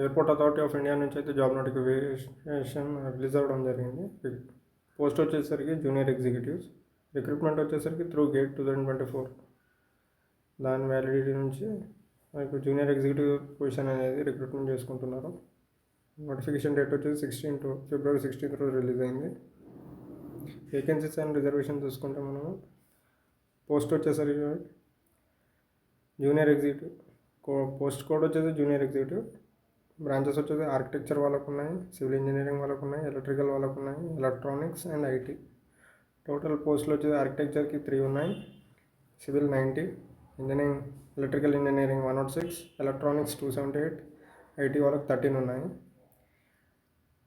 Airport authority of India నుంచి అయితే job notification release అవ్వడం జరిగింది. పోస్ట్ వచ్చేసరికి జూనియర్ ఎగ్జిక్యూటివ్స్. రిక్రూట్మెంట్ వచ్చేసరికి త్రూ గేట్ 2024. దాని వ్యాలిడిటీ నుంచి మనకు జూనియర్ ఎగ్జిక్యూటివ్ పొజిషన్ అనేది రిక్రూట్మెంట్ చేసుకుంటున్నారు. నోటిఫికేషన్ డేట్ వచ్చేసి ఫిబ్రవరి 16 రోజు రిలీజ్ అయింది. వేకెన్సీస్ అండ్ రిజర్వేషన్ చూసుకుంటే మనము పోస్ట్ వచ్చేసరికి జూనియర్ ఎగ్జిక్యూటివ్ పోస్ట్ కోడ్ వచ్చేసి జూనియర్ ఎగ్జిక్యూటివ్. బ్రాంచెస్ వచ్చేసి ఆర్కిటెక్చర్ వాళ్ళకు ఉన్నాయి, సివిల్ ఇంజనీరింగ్ వాళ్ళకు ఉన్నాయి, ఎలక్ట్రికల్ వాళ్ళకు ఉన్నాయి, ఎలక్ట్రానిక్స్ అండ్ ఐటీ. టోటల్ పోస్టులు వచ్చేసి ఆర్కిటెక్చర్కి 3 ఉన్నాయి, civil 90, electrical engineering 106, electronics 278, IT వాళ్ళకి 13 ఉన్నాయి.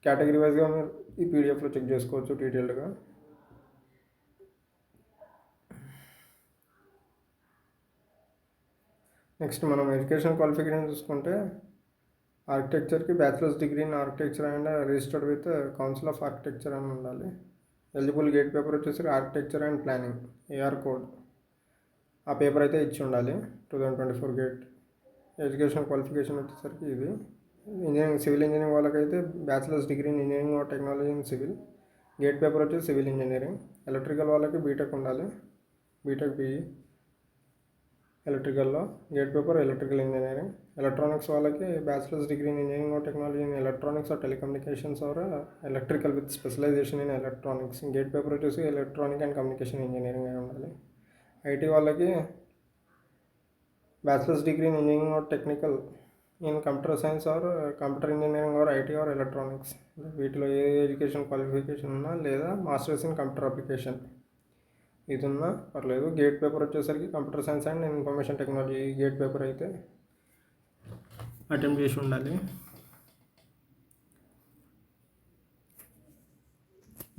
కేటగిరీ వైజ్గా మీరు ఈ పీడిఎఫ్లో చెక్ చేసుకోవచ్చు డీటెయిల్డ్గా. నెక్స్ట్ మనం ఎడ్యుకేషన్ క్వాలిఫికేషన్ చూసుకుంటే ఆర్కిటెక్చర్కి bachelor's degree in architecture and registered with council of architecture అని ఉండాలి. ఎలిజిబుల్ గేట్ పేపర్ వచ్చేసరికి architecture and planning AR code ఆ పేపర్ అయితే ఇచ్చి ఉండాలి 2024 గేట్. ఎడ్యుకేషన్ క్వాలిఫికేషన్ వచ్చేసరికి ఇది. ఇంజనీరింగ్ సివిల్ ఇంజనీరింగ్ వాళ్ళకైతే bachelor's degree in engineering or technology in civil. GATE paper వచ్చేసి సివిల్ ఇంజనీరింగ్. ఎలక్ట్రికల్ వాళ్ళకి బీటెక్ ఉండాలి, బీటెక్ బీఈ ఎలక్ట్రికల్లో. GATE paper electrical engineering. Electronics వాళ్ళకి bachelor's degree in engineering or technology in electronics or telecommunications or electrical with specialisation in electronics. GATE paper వచ్చేసి electronic and communication engineering అయి ఉండాలి. IT వాళ్ళకి bachelor's degree in engineering or technical in computer science or computer engineering or IT or electronics. వీటిలో ఏ education qualification ఉన్నా లేదా masters in computer application ఇది ఉన్నా పర్లేదు. గేట్ పేపర్ వచ్చేసరికి computer science and information technology GATE paper అయితే attempt చేసి ఉండాలి.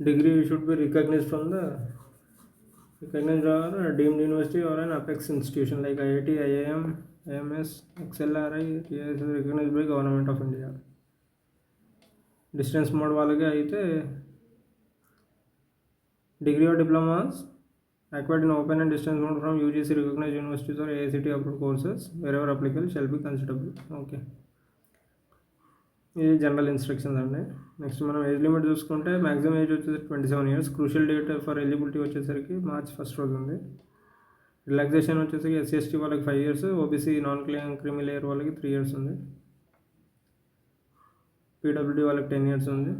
Degree should be recognised from the or deemed university or an apex institution like IIT, IIM, IMS, XLRI, TIS recognized by Government of India. Distance mode వాళ్ళకి అయితే degree or diplomas acquired in open and distance mode from UGC recognized universities or AICTE approved courses wherever applicable shall be considerable. Okay, ఇది general instructions అండి. Next మనం age limit చూసుకుంటే maximum age వచ్చేసి 27 years. Crucial date for eligibility వచ్చేసరికి March 1 రోజు ఉంది. Relaxation వచ్చేసరికి SC/ST వాళ్ళకి 5 years, ఓబీసీ నాన్ క్రిమి లేయర్ వాళ్ళకి 3 years ఉంది, పీడబ్ల్యూడీ వాళ్ళకి 10 years ఉంది.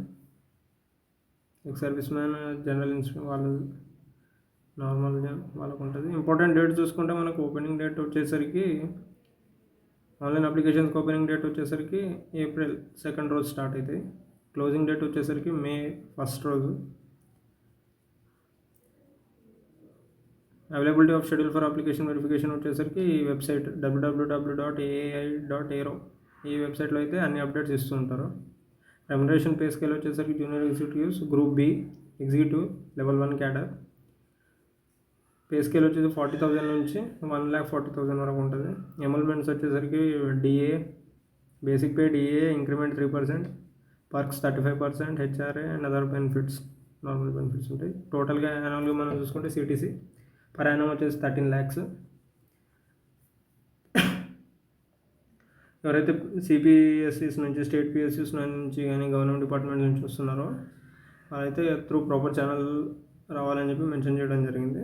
ఎక్స్ సర్వీస్ మ్యాన్ జనరల్ వాళ్ళు నార్మల్ వాళ్ళకు ఉంటుంది. ఇంపార్టెంట్ డేట్ చూసుకుంటే మనకు ఓపెనింగ్ డేట్ వచ్చేసరికి ఆన్లైన్ అప్లికేషన్స్కి ఓపెనింగ్ డేట్ వచ్చేసరికి ఏప్రిల్ 2 రోజు స్టార్ట్ అవుతాయి. క్లోజింగ్ డేట్ వచ్చేసరికి మే 1 రోజు. Availability of schedule for application verification వచ్చేసరికి ఈ వెబ్సైట్ www.aai.aero ఈ వెబ్సైట్లో అయితే అన్ని అప్డేట్స్ ఇస్తూ ఉంటారు. రెమ్యునరేషన్ పే స్కేల్ వచ్చేసరికి junior executives group B executive level 1 cadre pay scale వచ్చేసి 40,000 నుంచి 1,40,000 వరకు ఉంటుంది. ఎమల్మెంట్స్ వచ్చేసరికి DA basic pay, DA increment 3%, perks 35%, HRA and other benefits normal benefits ఉంటాయి. టోటల్గా యాన్యువల్గా మనం చూసుకుంటే సిటీసీ పర్ యానం వచ్చేసి 13 lakhs. ఎవరైతే సిపిఎస్సిస్ నుంచి స్టేట్ పిఎస్సిస్ నుంచి కానీ గవర్నమెంట్ డిపార్ట్మెంట్ నుంచి వస్తున్నారో వాళ్ళైతే త్రూ ప్రాపర్ ఛానల్ రావాలని చెప్పి మెన్షన్ చేయడం జరిగింది.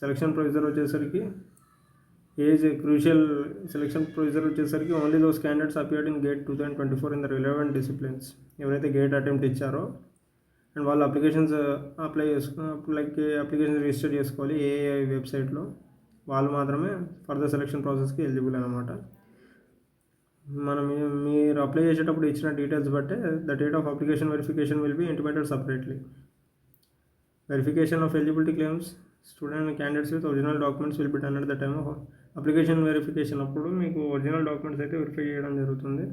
సెలక్షన్ ప్రొసీజర్ వచ్చేసరికి ఏజ్ క్రూషియల్ సెలక్షన్ ప్రొసీజర్ వచ్చేసరికి only those candidates appeared in gate 2024 in the relevant disciplines. ఎవరైతే గేట్ అటెంప్ట్ ఇచ్చారో అండ్ వాళ్ళు అప్లికేషన్స్ అప్లికేషన్ రిజిస్టర్ చేసుకోవాలి ఏఐ వెబ్సైట్లో, వాళ్ళు మాత్రమే ఫర్దర్ సెలక్షన్ ప్రాసెస్కి ఎలిజిబుల్ అనమాట. మీరు అప్లై చేసేటప్పుడు ఇచ్చిన డీటెయిల్స్ బట్టే the date of application verification will be intimated separately. Verification of eligibility claims student candidates with original documents will be done at the time of application verification. అప్పుడు మీకు original documents అయితే verify చేయడం జరుగుతుంది.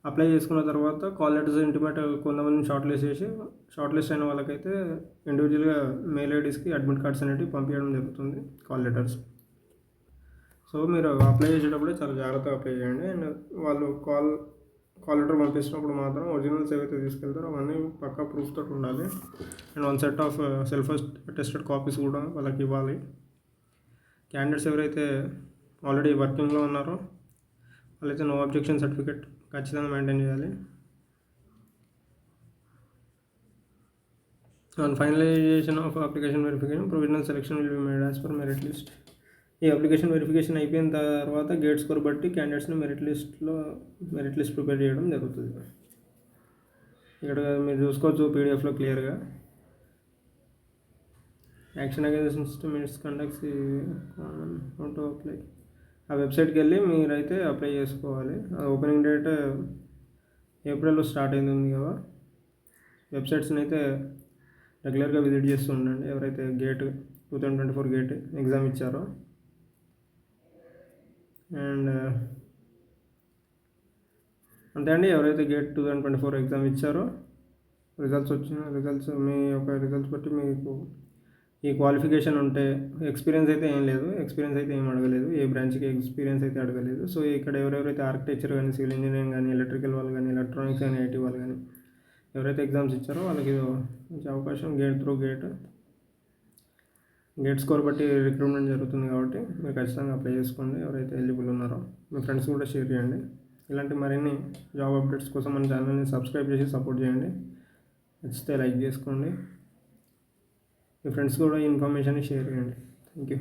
Apply చేసుకున్న తర్వాత call letters intimate కొంతమందిని short list అయిన వాళ్ళకైతే ఇండివిజువల్గా మెయిల్ ఐడీస్కి అడ్మిట్ కార్డ్స్ అనేవి పంపించడం జరుగుతుంది, కాల్ లెటర్స్. సో మీరు అప్లై చేసేటప్పుడే చాలా జాగ్రత్తగా అప్లై చేయండి. అండ్ వాళ్ళు కాల్ లెటర్ పంపిస్తున్నప్పుడు మాత్రం ఒరిజినల్స్ ఏవైతే తీసుకెళ్తారో అవన్నీ పక్కా ప్రూఫ్ తోటి ఉండాలి. And 1 set of self attested copies కూడా వాళ్ళకి ఇవ్వాలి. క్యాండిడేట్స్ ఎవరైతే ఆల్రెడీ వర్కింగ్లో ఉన్నారో వాళ్ళైతే నో అబ్జెక్షన్ సర్టిఫికేట్ ఖచ్చితంగా మెయింటైన్ చేయాలి. On finalisation of application verification provisional selection will be made as per merit list. ఈ అప్లికేషన్ వెరిఫికేషన్ అయిపోయిన తర్వాత గేట్ స్కోర్ బట్టి క్యాండిడేట్స్ని మెరిట్ లిస్ట్ ప్రిపేర్ చేయడం జరుగుతుంది. ఇక్కడ మీరు చూసుకోవచ్చు పీడిఎఫ్లో క్లియర్గా. Action against system it's conducts how to apply. ఆ వెబ్సైట్కి వెళ్ళి మీరైతే అప్లై చేసుకోవాలి. ఆ ఓపెనింగ్ డేట్ ఏప్రిల్లో స్టార్ట్ అయింది ఉంది కదా. వెబ్సైట్స్ని అయితే రెగ్యులర్గా విజిట్ చేస్తూ ఉండండి ఎవరైతే గేట్ 2024 గేట్ ఎగ్జామ్ ఇచ్చారో. అండ్ అంతే అండి, ఎవరైతే గేట్ 2024 ఎగ్జామ్ ఇచ్చారో రిజల్ట్స్ మీ యొక్క రిజల్ట్స్ బట్టి మీకు ఈ క్వాలిఫికేషన్ ఉంటే, ఎక్స్పీరియన్స్ అయితే ఏం లేదు, ఎక్స్పీరియన్స్ అయితే ఏం అడగలేదు, ఏ బ్రాంచ్కి ఎక్స్పీరియన్స్ అయితే అడగలేదు. సో ఇక్కడ ఎవరెవరైతే ఆర్కిటెక్చర్ కానీ, సివిల్ ఇంజనీరింగ్ కానీ, ఎలక్ట్రికల్ వాళ్ళు కానీ, ఎలక్ట్రానిక్స్ కానీ, ఐటీ వాళ్ళు కానీ ఎవరైతే ఎగ్జామ్స్ ఇచ్చారో వాళ్ళకి మంచి అవకాశం. గేట్ స్కోర్ బట్టి రిక్రూట్మెంట్ జరుగుతుంది కాబట్టి మీరు ఖచ్చితంగా అప్లై చేసుకోండి ఎవరైతే ఎలిజిబుల్ ఉన్నారో. మీ ఫ్రెండ్స్ కూడా షేర్ చేయండి. ఇలాంటి మరిన్ని జాబ్ అప్డేట్స్ కోసం మన ఛానల్ని సబ్స్క్రైబ్ చేసి సపోర్ట్ చేయండి. నచ్చితే లైక్ చేసుకోండి. మీ ఫ్రెండ్స్ కూడా ఈ ఇన్ఫర్మేషన్ని షేర్ చేయండి. Thank you.